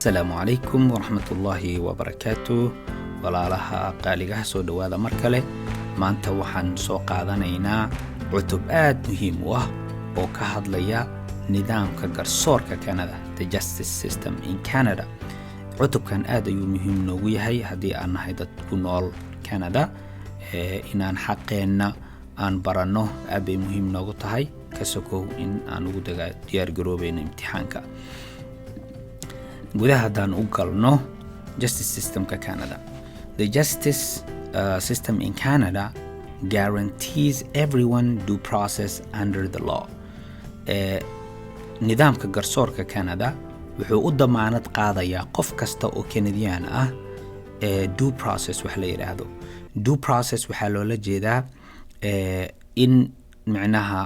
السلام عليكم ورحمة الله وبركاته walaalaha qaaligaha soo dhawaada mar kale maanta waxaan soo qaadanaynaa cutub aad muhiim u ah oo ka hadlaya nidaamka garsoorka Canada, the justice system in Canada. cutubkan aad ayuu muhiim noogu yahay haddii aan nahay dad ku nool Canada, inaan xaqeenna aan baranno aad bay muhiim noogu tahay ka sokow in aan ugu diyaar garoobayno imtixaanka. gudaha haddaan u galno justice systemka Canada. The justice system in Canada guarantees everyone due process under the law. nidaamka garsoorka Canada wuxuu u damaanad qaadayaa qof kasta oo Canadian ah due process wax la yiraahdo. Due process waxaa loola jeedaa in macnaha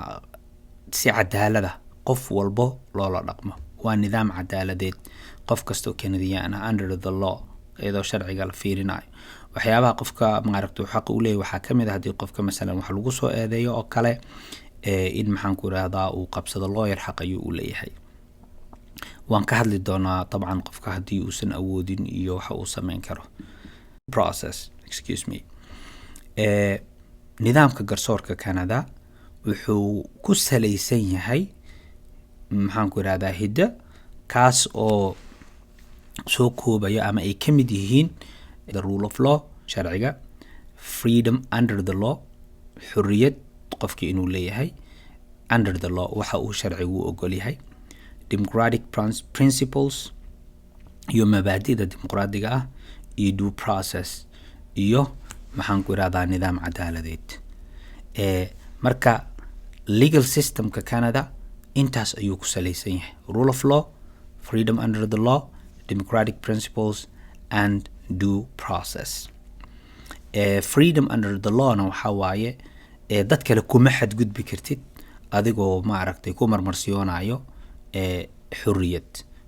si cadaalada qof walbo loola dhaqmo. waa nidaam cadaaladeed qof kasta oo Canadian ah under the law iyadoo sharciga la fiirinayo. waxyaabaha qofka maaragtay xaq u leeyahay waxaa kamid ah haddii qofka masalan wax lagu soo eedeeyo oo kale in maxaan ku raahdaa uu qabsado lawyer xaq ayuu u leeyahay. waan ka hadli doonaa طبعا qofka haddii uusan awoodin iyo waxa uu sameyn karo. nidaamka garsoorka Canada wuxuu ku salaysan yahay maxaan ku raahdaa hidda kaas oo soo koobaya ama ay ka mid yihiin the rule of law sharciga, freedom under the law xurriyad qofkii inuu leeyahay under the law waxa uu sharcigu ogol yahay, democratic principles iyo mabaadi'da dimuqraadiga ah, iyo due process iyo maxaan ku raahdaa nidaam cadaaladeed. marka legal systemka Canada intaas ayuu ku salaysan yahay: rule of law, freedom under the law, democratic principles and due process. freedom under the law na waxa waaye dad kale kuma xadgudbi kartid adigoo maaragtay ku marmarsiyoonayo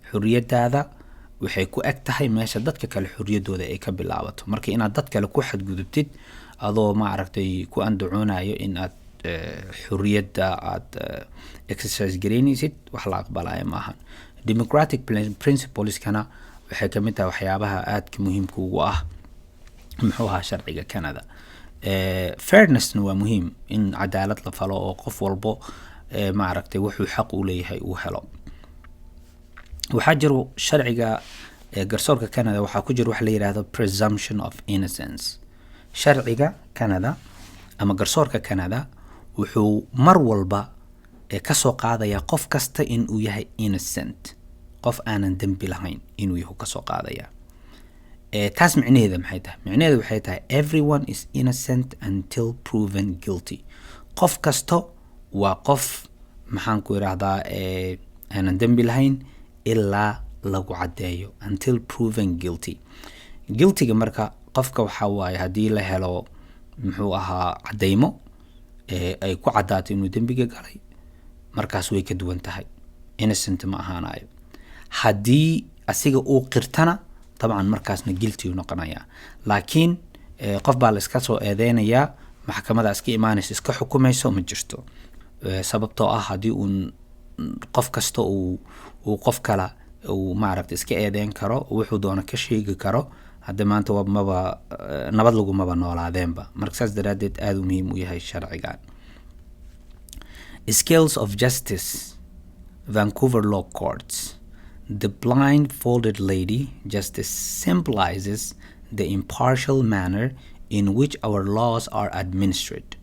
xurriyadaada waxay ku eg tahay meesha dadka kale xurriyadooda ay ka bilaabato. marka inaad dad kale ku xadgudubtid adoo maaragtay ku andacoonayo in aad xurriyadda aad exercise gareynaysid wax la aqbalayo maahan. democratic principles-kana waxay ka mid tahay waxyaabaha aadka muhiimka ugu ah muxuu ahaa sharciga Canada. fairness-na waa muhiim in cadaalad la falo oo qof walbo maaragtay wuxuu xaq u leeyahay uu helo. waxaa jiro sharciga garsoorka Canada waxaa ku jira wax la yiraahdo presumption of innocence. sharciga Canada ama garsoorka Canada wuxuu mar walba ka soo qaadaya qof kasta in uu yahay innocent, qof aanan dambi lahayn inuu yahay ka soo qaadaya. taas micnaheedu maxay tahay? micnaheedu waxay tahay everyone is innocent until proven guilty. qof kasta waa qof maxaan ku yiraahdaa aanan dambi lahayn ilaa lagu cadeeyo, until proven guilty. guilty-ga marka qofka waxa waaye haddii la helo muxuu ahaa cadeymo ay ku cadaato inuu dambiga galay, markaas way ka duwan tahay, innocent ma ahaanayo. haddii asiga uu qirtana طبعا markaasna guilty uu noqonayaa. laakiin qof baa la iska soo eedeynayaa, maxkamada iska imaanaysa iska xukumayso ma jirto. sababtoo ah haddii uu qof kasta uu qof kala uu maaragtay iska eedeyn karo wuxuu doona ka sheegi karo, hadda maanta maba nabad lagumaba noolaadeenba. marka saas daraadeed aad u muhiim u yahay sharcigan. Scales of Justice, Vancouver Law Courts. The blindfolded lady justice symbolizes the impartial manner in which our laws are administered,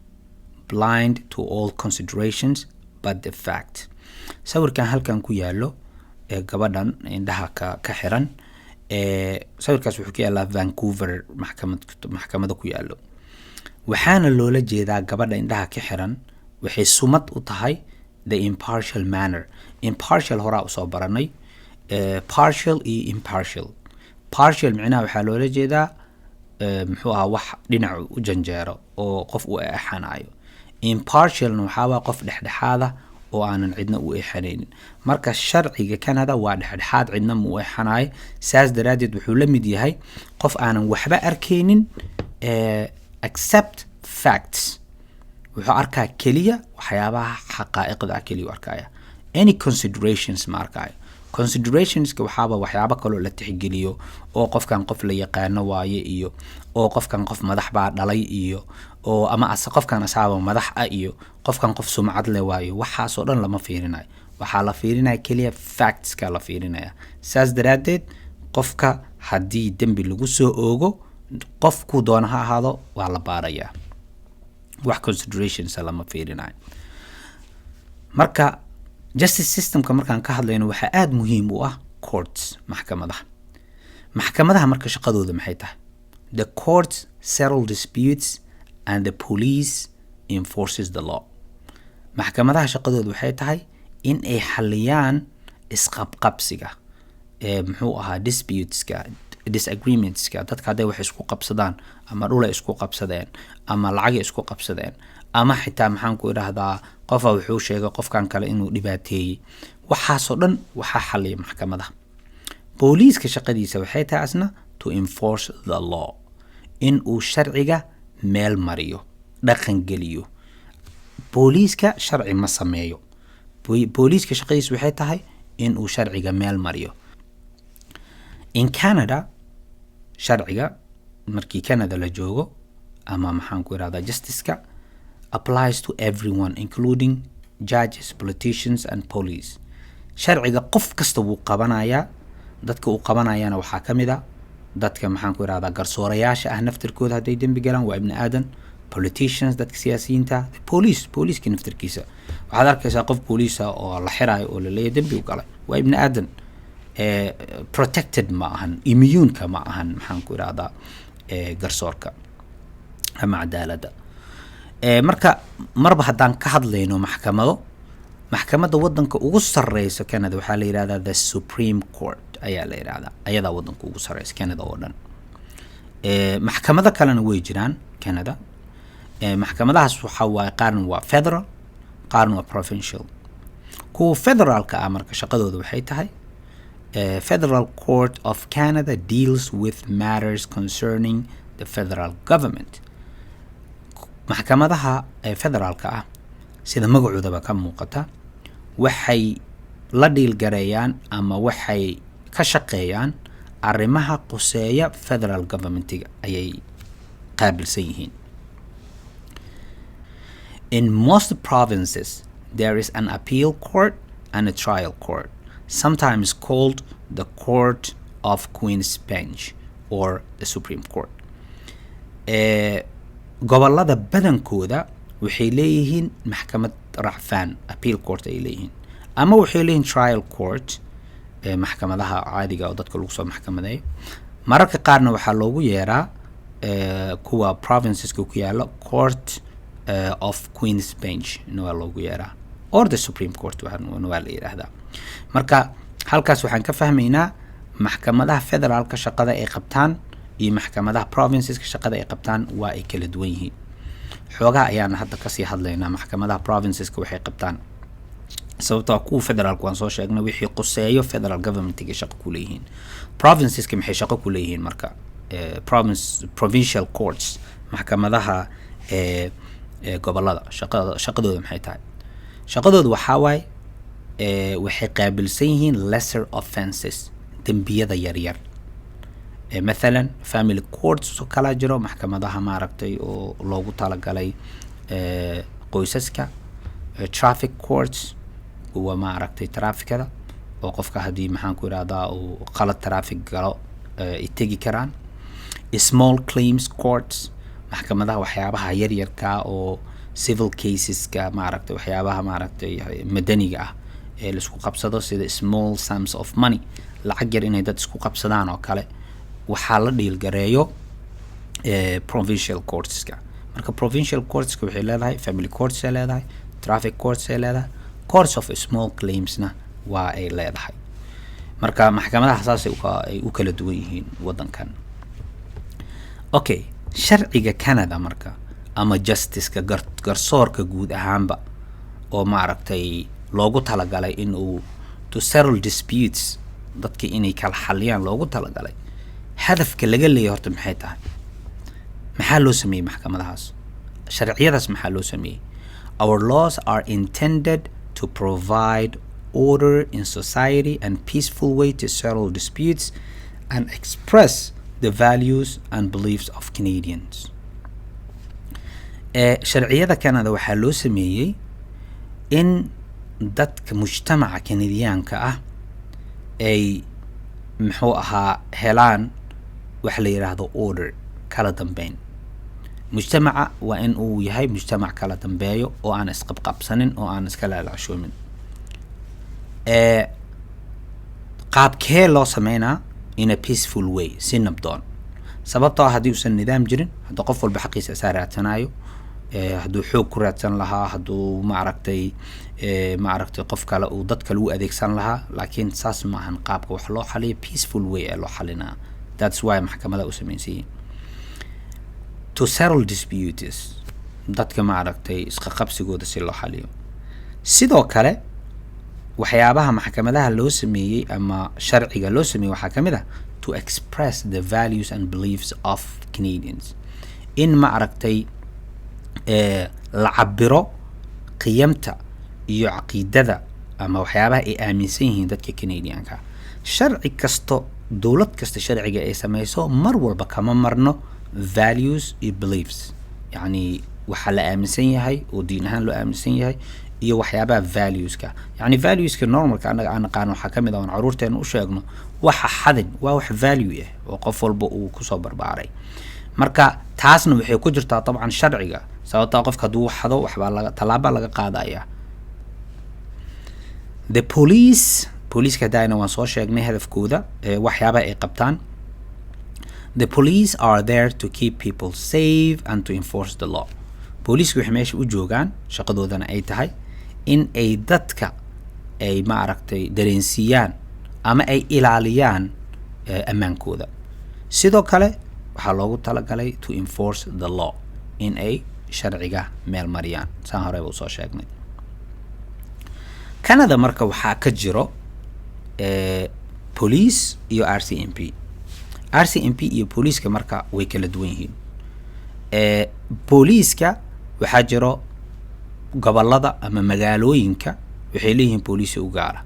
blind to all considerations but the fact. sawirkan halkan ku yaalo gabadhan indhaha ka xiran, sawirkaas wuxuu ku yaalaa Vancouver maxkamada ku yaalo. waxaana loola jeedaa gabadha indhaha ka xiran waxay sumad u tahay the impartial manner. impartial horaa usoo baranay, partial iyo impartial. partial micnaha waxaa loola jeedaa muxuu ahaa wax dhinac u janjeero oo qof u eexanayo. impartialna waxaa waa qof dhexdhexaada oo aanan cidna u eexanaynin. marka sharciga Canada waa dhexdhexaad, cidna ma u eexanayo. saas daraadeed wuxuu la mid yahay qof aanan waxba arkaynin accept facts. wuxuu arkaa keliya waxyaabaha xaqaa'iqda keliya arkaya. any considerations ma arkayo. considerationska waxyaaba kaloo la tixgeliyo oo qofkan qof la yaqaano waaye iyo oo qofkan qof madax baa dhalay iyo oo ama qofkan asaaba madax ah iyo qofkan qof sumcad leh waaye waxaas oo dhan lama fiirinayo waxaa la fiirinaya kaliya factska la fiirinaya saas daraadeed qofka haddii dembi lagu soo oogo qofku doona ha ahaado waa la baarayaa wax considerations lama fiirinayo marka justice systemka markaan ka hadlayno waxaa aad muhiim u ah courts maxkamadaha marka shaqadooda maxay tahay the courts settle disputes and the police enforces the law maxkamadaha shaqadooda waxay tahay in ay xaliyaan isqabqabsiga muxuu ahaa disputeska disagreementska dadka hadday wax isku qabsadaan ama dhul ay isku qabsadeen ama lacag isku qabsadeen ama xitaa maxaan ku idhaahdaa qofa wuxuu sheegay qofkan kale inuu dhibaateeyay waxaasoo dhan waxaa xaliya maxkamadaha booliiska shaqadiisa waxay tahay asna to enforce the law in uu sharciga meel mariyo dhaqan geliyo booliiska sharci ma sameeyo booliiska shaqadiisa waxay tahay in uu sharciga meel mariyo in Canada sharciga markii Canada la joogo ama maxaan ku irahdaa justice-ka applies to everyone including judges, politicians and police sharciga qof kasta wuu qabanayaa dadka uu qabanayana waxaa ka mid ah dadka maxaan ku irahdaa garsoorayaasha ah naftirkooda hadday dembi galaan waa ibni aadan politicians dadka siyaasiyiinta police naftirkiisa waxaad arkaysaa qof police oo la xiraayo oo la leeyahay dembi u galay waa ibni aadan protected ma ahan immune-ka ma ahan maxaan ku irahdaa garsoorka ama cadaaladda marka marba haddaan ka hadlayno maxkamadda waddanka ugu sarreysa Canada waxaa la yidhahdaa the Supreme Court ayaa la yidhahdaa ayadaa waddanka ugu sarreysa Canada oo dhan maxkamado kalena way jiraan Canada maxkamadahaas waxaa waaye qaarna waa federal qaarna waa provincial kuwa federaalka ah marka shaqadooda waxay tahay Federal Court of Canada deals with matters concerning the federal government maxkamadaha federaalka ah sida magacoodaba ka muuqata waxay la dhiilgareeyaan ama waxay ka shaqeeyaan arrimaha quseeya federal governmentiga ayay qaabilsan yihiin in most provinces there is an appeal court and a trial court sometimes called the Court of Queen's Bench or the Supreme Court gobolada badankooda waxay leeyihiin maxkamad racfaan appeal court ay leeyihiin ama waxay leeyihiin trial court maxkamadaha caadiga oo dadka lagu soo maxkamadeeyo mararka qaarna waxaa loogu yeeraa kuwa provinceska ku yaala Court of Queen's Bench waa loogu yeeraa or the Supreme Court waa la yiraahdaa marka halkaas waxaan ka fahmaynaa maxkamadaha federaalka shaqada ay qabtaan iyo maxkamadaha provinceska shaqada ay qabtaan waa ay kala duwan yihiin xoogaa ayaan hadda kasii hadlaynaa maxkamadaha provinceska waxay qabtaan sababtoo kuwa federaalka waan soo sheegnay wixii quseeyo federal governmentiga shaqo ku leeyihiin provinceska maxay shaqo ku leeyihiin marka provincial courts maxkamadaha gobolada shaqadooda maxay tahay shaqadooda waxaa waaye waxay qaabilsan yihiin lesser offenses dembiyada yaryar مثلا family courts oo kala jiro maxkamadaha maaragtay oo loogu talagalay qoysaska traffic courts waa maaragtay trafficada oo qofka hadii maxaan ku iraadaa uu qalad traffic galo itagi karaan small claims courts maxkamadaha waxyaabaha yaryarka oo civil caseska maaragtay waxyaabaha maaragtay madaniga ah ee la isku qabsado sida small sums of money lacag yar inay dad isku qabsadaan oo kale waxaa la dhiilgareeyo provincial courtska marka provincial courtska waxay leedahay family courts ay leedahay traffic courts ay leedahay courts of small claimsna waa ay leedahay marka maxkamadaha saas ay u kala duwan yihiin wadankan okay sharciga Canada marka ama justice-ka garsoorka guud ahaanba oo maaragtay loogu talagalay in uu to settle disputes dadka inay kala xaliyaan loogu talagalay hadafka laga leeyahay horta maxay tahay maxaa loo sameeyay maxkamadahaas sharciyadaas maxaa loo sameeyay our laws are intended to provide order in society and peaceful way to settle disputes and express the values and beliefs of Canadians. sharciyada Canada waxaa loo sameeyey in dadka mujtamaca Canadianka ah ay muxuu ahaa helaan wax la yiraahdo order kala dambeyn. mujtamaca waa in uu yahay mujtamac kala dambeeyo oo aan isqabqabsanin oo aan iska laalacshoomin. qaabkee loo sameynaa in a peaceful way, si nabdoon. sababtoo haddii uusan nidaam jirin, hadduu qof walba xaqiisa isaa raadsanayo, hadduu xoog ku raadsan lahaa, hadduu maaragtay qof kale uu dad kale u adeegsan lahaa, laakiin saas maahan qaabka wax loo xaliyo. peaceful way ee loo xalinaa. that's why maxkamada u sameynsiiyeen to settle disputes, dadka maaragtay isqa qabsigooda si loo xaliyo. sidoo kale waxyaabaha maxkamadaha loo sameeyey ama sharciga loo sameeyey waxaa ka mid ah to express the values and beliefs of Canadians, in maaragtay la cabiro qiyamta iyo caqiidada ama waxyaabaha ay aaminsan yihiin dadka Canadianka. sharci kasto, dowlad kasta sharciga ay sameyso mar walba kama marno values iyo beliefs, yani waxa la aaminsan yahay oo diin ahaan loo aaminsan yahay iyo waxyaabaha valueska. yani valueska normalka anaga aan naqaan waxa kamid ah caruurteena u sheegno waxa xadin waa wax value ah oo qof walba uu ku soo barbaaray. marka taasna waxay ku jirtaa dabcan sharciga, sababtoo qofka haduu xado waxba laga talaabo laga qaadaya. the police ka daayna waan soo sheegnay hadafkooda, waxyaabaha ay qabtaan. the police are there to keep people safe and to enforce the law. booliisku waxay meesha u joogaan, shaqadoodana ay tahay in ay dadka ay maaragtay dareensiiyaan ama ay ilaaliyaan ammaankooda. sidoo kale waxaa loogu talagalay to enforce the law, in ay sharciga meel mariyaan, saan horeyba usoo sheegnay. Canada marka waxaa ka jiro police iyo RCMP. RCMP iyo poliiska marka way kala duwan yihiin. poliiska waxaa jiro gobolada ama magaalooyinka waxay leeyihiin poliisi u gaar ah.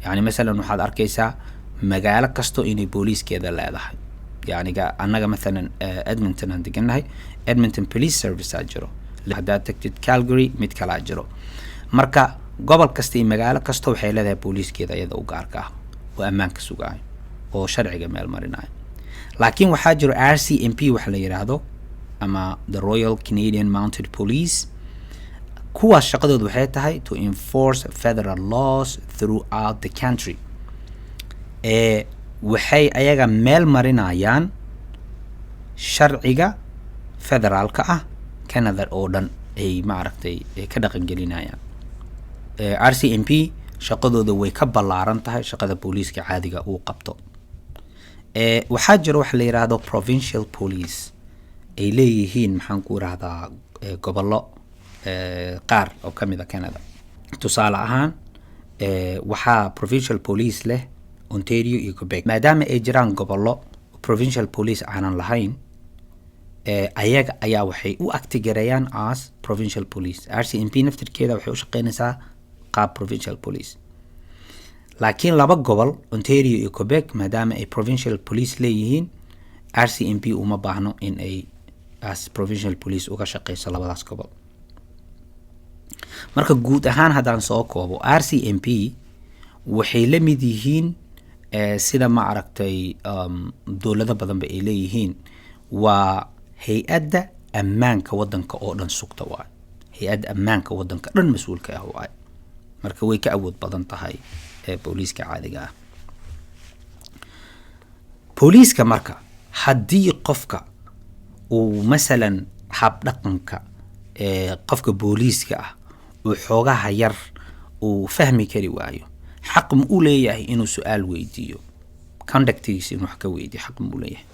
yani mesela waxaad arkaysaa magaalo kasto inay poliiskeeda leedahay. yani anaga mesela Edmonton aan deganahay, Edmonton Police Service aa jiro. haddaad tagtid Calgary mid kale aa jiro. marka gobol kasta iyo magaalo kasto waxay leedahay poliiskeeda iyada u gaarka ah oo ammaanka sugaayo oo sharciga meel marinayo. laakiin waxaa jiro RCMP waxa la yiraahdo ama the Royal Canadian Mounted Police. kuwaas shaqadoodu waxay tahay to enforce federal laws throughout the country. waxay ayaga meel marinayaan sharciga federaalka ah Canada oo dhan ay maaragtay ka dhaqan gelinayaan. RCMP shaqadooda way ka ballaaran tahay shaqada booliiska caadiga uu qabto. waxaa jiro waxa la yiraahdo provincial police, ay leeyihiin maxaan ku raahdaa gobollo qaar oo kamid ah Canada. tusaale ahaan waxaa provincial police leh Ontario iyo Quebec. maadaama ay jiraan gobollo provincial police aanan lahayn, ayaga ayaa waxay u actigareeyaan as provincial police. RCMP naftirkeeda waxay u shaqeynaysaa qaab provincial police. laakiin laba gobol Ontario iyo Quebec maadaama ay provincial police leeyihiin, RCMP uma baahno in ay as provincial police uga shaqeyso labadaas gobol. marka guud ahaan haddaan soo koobo, RCMP waxay la mid yihiin sida ma aragtay dowlado badan ba ay leeyihiin, waa hay-adda ammaanka wadanka oo dhan sugta waay. hay-adda ammaanka wadanka dhan mas-uulka ah waay. marka way ka awood badan tahay booliiska caadiga ah. booliiska marka haddii qofka uu masalan hab dhaqanka qofka booliiska ah uu xoogaha yar uu fahmi kari waayo, xaq ma u leeyahay inuu su'aal weydiiyo, conductigiisa inuu wax ka weydiiyo xaq ma u leeyahay?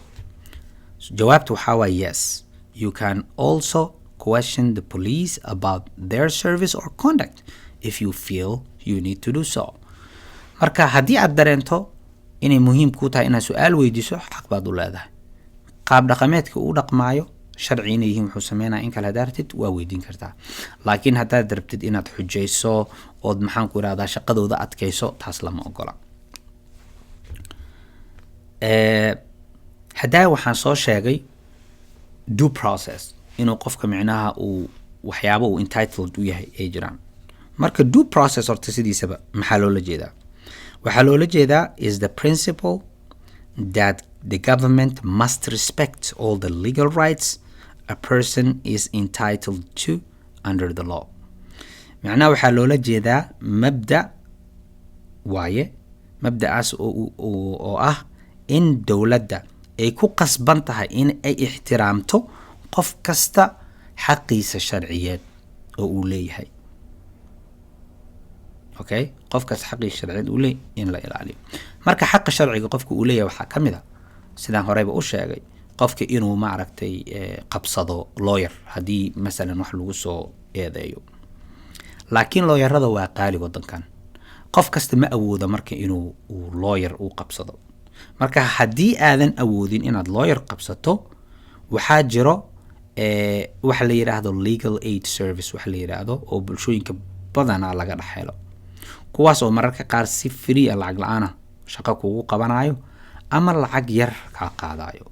jawaabtu waxaa waa yes. you can also question the police about their service or conduct if you feel you need to do so. marka haddii aad dareento inay muhiim ku tahay inaad su'aal weydiiso, xaq baad u leedahay. qaab dhaqameedka uu dhaqmaayo sharci inay yihiin wuxuu sameynaa in kala daartid waa weydiin kartaa. laakiin haddaad rabtid inaad xujayso ood maxaan ku irahdaa shaqadooda adkayso taas lama ogola. haddaa waxaan soo sheegay due process inuu qofka micnaha uu waxyaabo uu entitled u yahay ay jiraan. marka due process horta sidiisaba maxaa loola jeedaa? waxaa loola jeedaa is the principle that the government must respect all the legal rights a person is entitled to under the law. macnaha waxaa loola jeedaa mabda waaye, mabda'aas oo ah in dowladda ay ku qasban tahay in ay ixtiraamto qof kasta xaqiisa sharciyeed oo uu leeyahay. okay, qof kasta xaqiisa sharciyeed uu leeyahay in la ilaaliyo. marka xaqa sharciga qofka uu leeyahay waxaa ka mid ah sidaan horeyba u sheegay qofka inuu maaragtay qabsado lawyer haddii masalan wax lagu soo eedeeyo. laakiin lawyerada waa qaali wadankan, qof kasta ma awoodo marka inuu lawyer uu qabsado. marka haddii aadan awoodin inaad lawyer qabsato waxaa jiro waxa la yiraahdo legal aid service waxa la yiraahdo oo bulshooyinka badanaa laga dhaxelo, kuwaas oo mararka qaar si free ah lacag la'aan ah shaqo kugu qabanayo ama lacag yar ka qaadayo.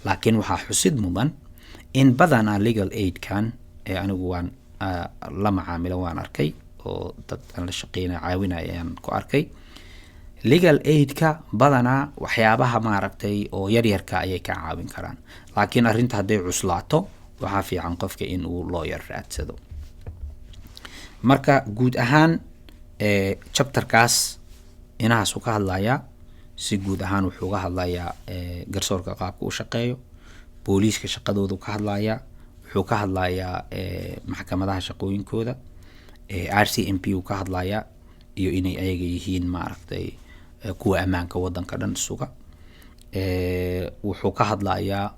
laakiin waxaa xusid mudan in badanaa legal aid kan anigu waan la macaamilo waan arkay oo dad aan la shaqeynay caawinaya aan ku arkay. legal aid ka badanaa waxyaabaha maaragtay oo yaryarka ayay ka caawin karaan, laakiin arrinta hadday cuslaato waxaa fiican qofka in uu lawyer raadsado. marka guud ahaan chapterkaas inahaasuu ka hadlayaa. si guud ahaan wuxuu ka hadlayaa garsoorka qaabka u shaqeeyo, booliiska shaqadoodu ka hadlayaa, wuxuu ka hadlayaa maxkamadaha shaqooyinkooda, RCMP uu ka hadlayaa iyo inay ayaga yihiin maaragtay kuwa ammaanka wadanka dhan suga. wuxuu ka hadlayaa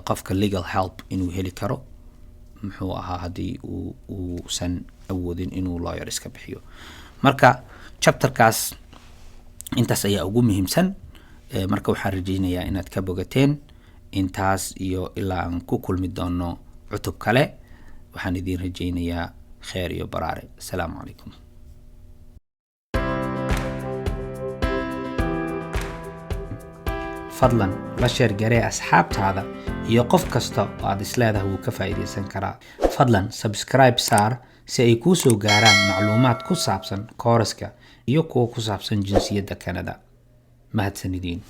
qofka legal help inuu heli karo muxuu ahaa haddii uusan awoodin inuu lawyer iska bixiyo. marka chapterkaas intaas ayaa ugu muhiimsan. marka waxaan rajaynayaa inaad ka bogateen intaas iyo ilaa aan ku kulmi doono cutub kale. waxaan idin rajaynayaa kheer iyo baraare. asalaamu calaykum. fadlan la sheer garee asxaabtaada iyo qof kasta oo aad isleedahay wuu ka faa'iidaysan karaa. fadlan subscribe saar si ay kuu soo gaaraan macluumaad ku saabsan kooraska iyo kuwa ku saabsan jinsiyadda Canada. mahadsanidin.